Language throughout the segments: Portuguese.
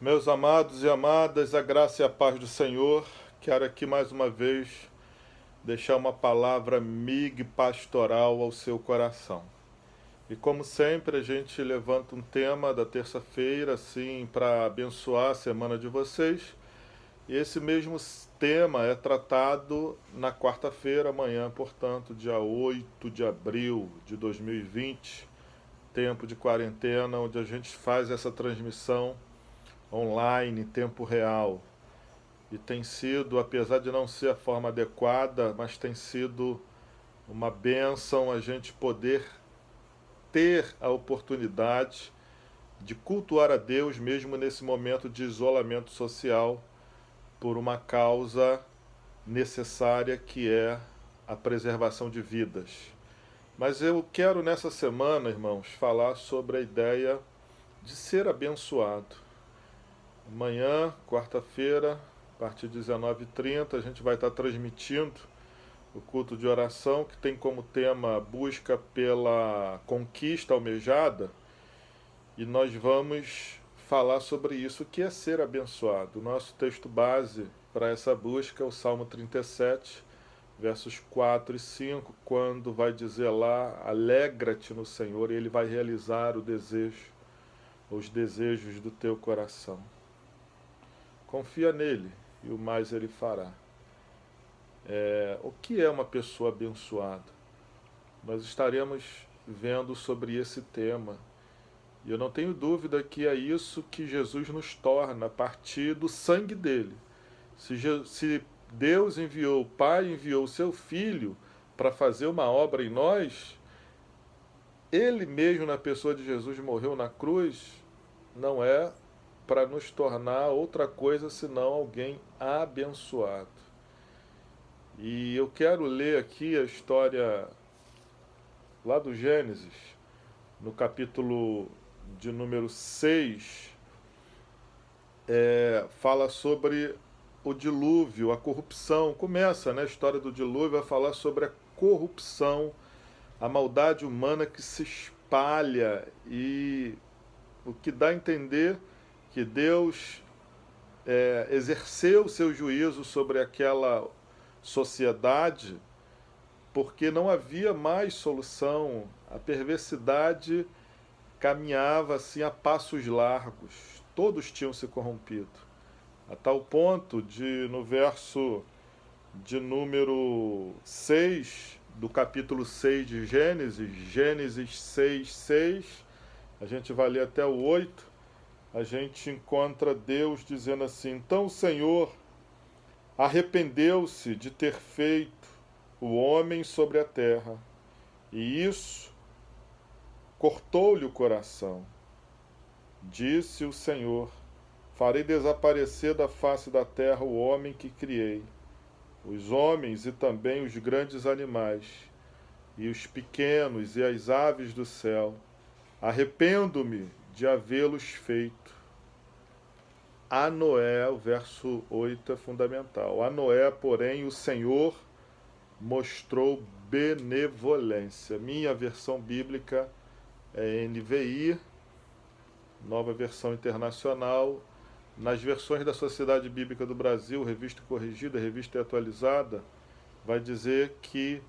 Meus amados e amadas, a graça e a paz do Senhor, quero aqui mais uma vez deixar uma palavra amiga e pastoral ao seu coração. E como sempre, a gente levanta um tema da terça-feira, assim, para abençoar a semana de vocês. E esse mesmo tema é tratado na quarta-feira, amanhã, portanto, dia 8 de abril de 2020, tempo de quarentena, onde a gente faz essa transmissão online, em tempo real. E tem sido, apesar de não ser a forma adequada, mas tem sido uma bênção a gente poder ter a oportunidade de cultuar a Deus mesmo nesse momento de isolamento social por uma causa necessária que é a preservação de vidas. Mas eu quero nessa semana, irmãos, falar sobre a ideia de ser abençoado. Amanhã, quarta-feira, a partir de 19h30, a gente vai estar transmitindo o culto de oração, que tem como tema busca pela conquista almejada, e nós vamos falar sobre isso, o que é ser abençoado. O nosso texto base para essa busca é o Salmo 37, versos 4 e 5, quando vai dizer lá, alegra-te no Senhor, e Ele vai realizar o desejo, os desejos do teu coração. Confia nele e o mais ele fará. O que é uma pessoa abençoada? Nós estaremos vendo sobre esse tema. E eu não tenho dúvida que é isso que Jesus nos torna a partir do sangue dele. Se Deus enviou, o Pai enviou o seu Filho para fazer uma obra em nós, ele mesmo na pessoa de Jesus morreu na cruz, não é para nos tornar outra coisa senão alguém abençoado. E eu quero ler aqui a história lá do Gênesis, no capítulo de número 6, fala sobre o dilúvio, a corrupção. Começa, né, a história do dilúvio a falar sobre a corrupção, a maldade humana que se espalha, e o que dá a entender que Deus exerceu seu juízo sobre aquela sociedade porque não havia mais solução. A perversidade caminhava assim a passos largos. Todos tinham se corrompido. A tal ponto de, no verso de número 6 do capítulo 6 de Gênesis, Gênesis 6, a gente vai ler até o 8, a gente encontra Deus dizendo assim: então o Senhor arrependeu-se de ter feito o homem sobre a terra, e isso cortou-lhe o coração. Disse o Senhor: farei desaparecer da face da terra o homem que criei, os homens e também os grandes animais, e os pequenos e as aves do céu. Arrependo-me de havê-los feito. A Noé, o verso 8 é fundamental. A Noé, porém, o Senhor mostrou benevolência. Minha versão bíblica é NVI, Nova Versão Internacional. Nas versões da Sociedade Bíblica do Brasil, revista corrigida, revista atualizada, vai dizer que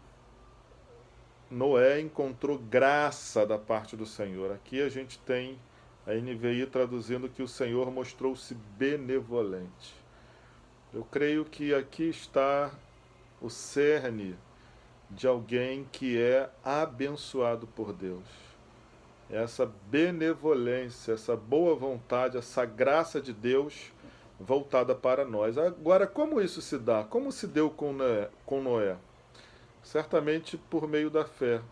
Noé encontrou graça da parte do Senhor. Aqui a gente tem a NVI traduzindo que o Senhor mostrou-se benevolente. Eu creio que aqui está o cerne de alguém que é abençoado por Deus. Essa benevolência, essa boa vontade, essa graça de Deus voltada para nós. Agora, como isso se dá? Como se deu com Noé? Certamente por meio da fé.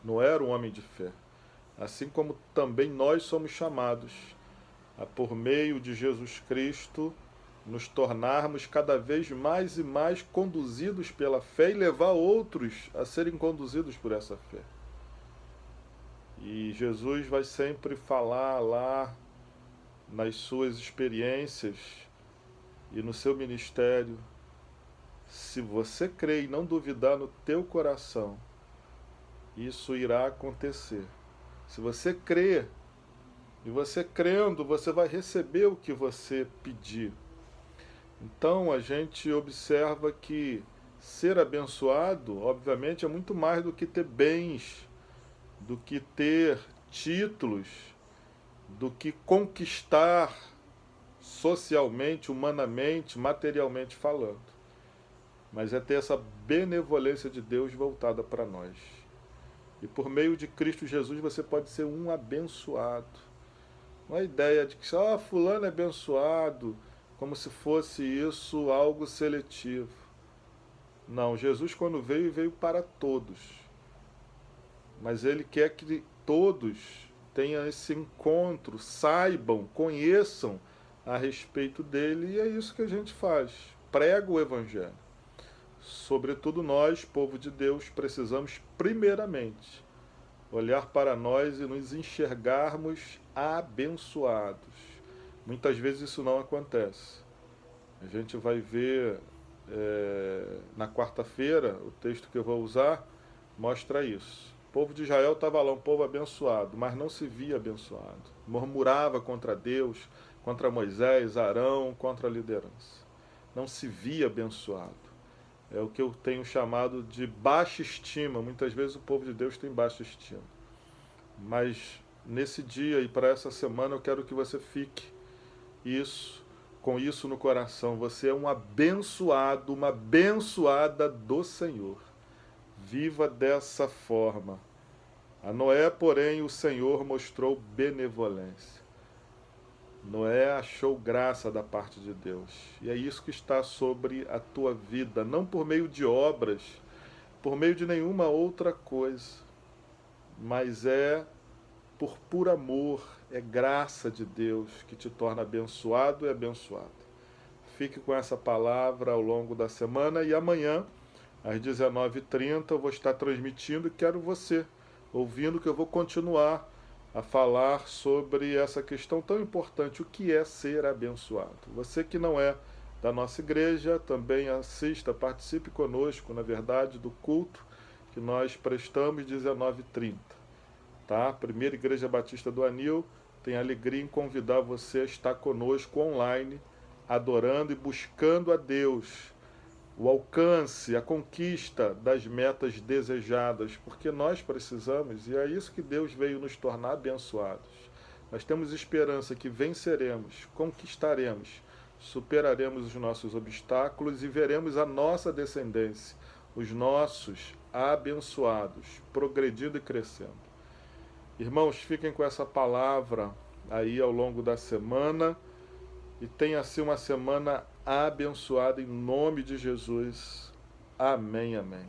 Noé era um homem de fé. Assim como também nós somos chamados a, por meio de Jesus Cristo, nos tornarmos cada vez mais e mais conduzidos pela fé e levar outros a serem conduzidos por essa fé. E Jesus vai sempre falar lá nas suas experiências e no seu ministério: se você crer e não duvidar no teu coração, isso irá acontecer. Se você crer E você crendo, você vai receber o que você pedir. Então a gente observa que ser abençoado, obviamente, é muito mais do que ter bens, do que ter títulos, do que conquistar socialmente, humanamente, materialmente falando. Mas é ter essa benevolência de Deus voltada para nós. E por meio de Cristo Jesus você pode ser um abençoado. Não é a ideia de que fulano é abençoado, como se fosse isso algo seletivo. Não, Jesus quando veio para todos. Mas ele quer que todos tenham esse encontro, saibam, conheçam a respeito dele, e é isso que a gente faz. Prega o Evangelho. Sobretudo nós, povo de Deus, precisamos primeiramente olhar para nós e nos enxergarmos abençoados. Muitas vezes isso não acontece. A gente vai ver na quarta-feira, o texto que eu vou usar mostra isso. O povo de Israel estava lá, um povo abençoado, mas não se via abençoado. Murmurava contra Deus, contra Moisés, Arão, contra a liderança. Não se via abençoado. É o que eu tenho chamado de baixa estima. Muitas vezes o povo de Deus tem baixa estima. Mas nesse dia e para essa semana eu quero que você fique com isso no coração. Você é um abençoado, uma abençoada do Senhor. Viva dessa forma. A Noé, porém, o Senhor mostrou benevolência. Noé achou graça da parte de Deus. E é isso que está sobre a tua vida, não por meio de obras, por meio de nenhuma outra coisa, mas é por puro amor, é graça de Deus que te torna abençoado e abençoado. Fique com essa palavra ao longo da semana e amanhã, às 19h30, eu vou estar transmitindo e quero você ouvindo, que eu vou continuar a falar sobre essa questão tão importante, o que é ser abençoado. Você que não é da nossa igreja, também assista, participe conosco, na verdade, do culto que nós prestamos 19h30. Tá? Primeira Igreja Batista do Anil tem alegria em convidar você a estar conosco online, adorando e buscando a Deus, o alcance, a conquista das metas desejadas, porque nós precisamos, e é isso que Deus veio nos tornar abençoados. Nós temos esperança que venceremos, conquistaremos, superaremos os nossos obstáculos e veremos a nossa descendência, os nossos abençoados, progredindo e crescendo. Irmãos, fiquem com essa palavra aí ao longo da semana e tenha assim uma semana abençoada em nome de Jesus. Amém, amém.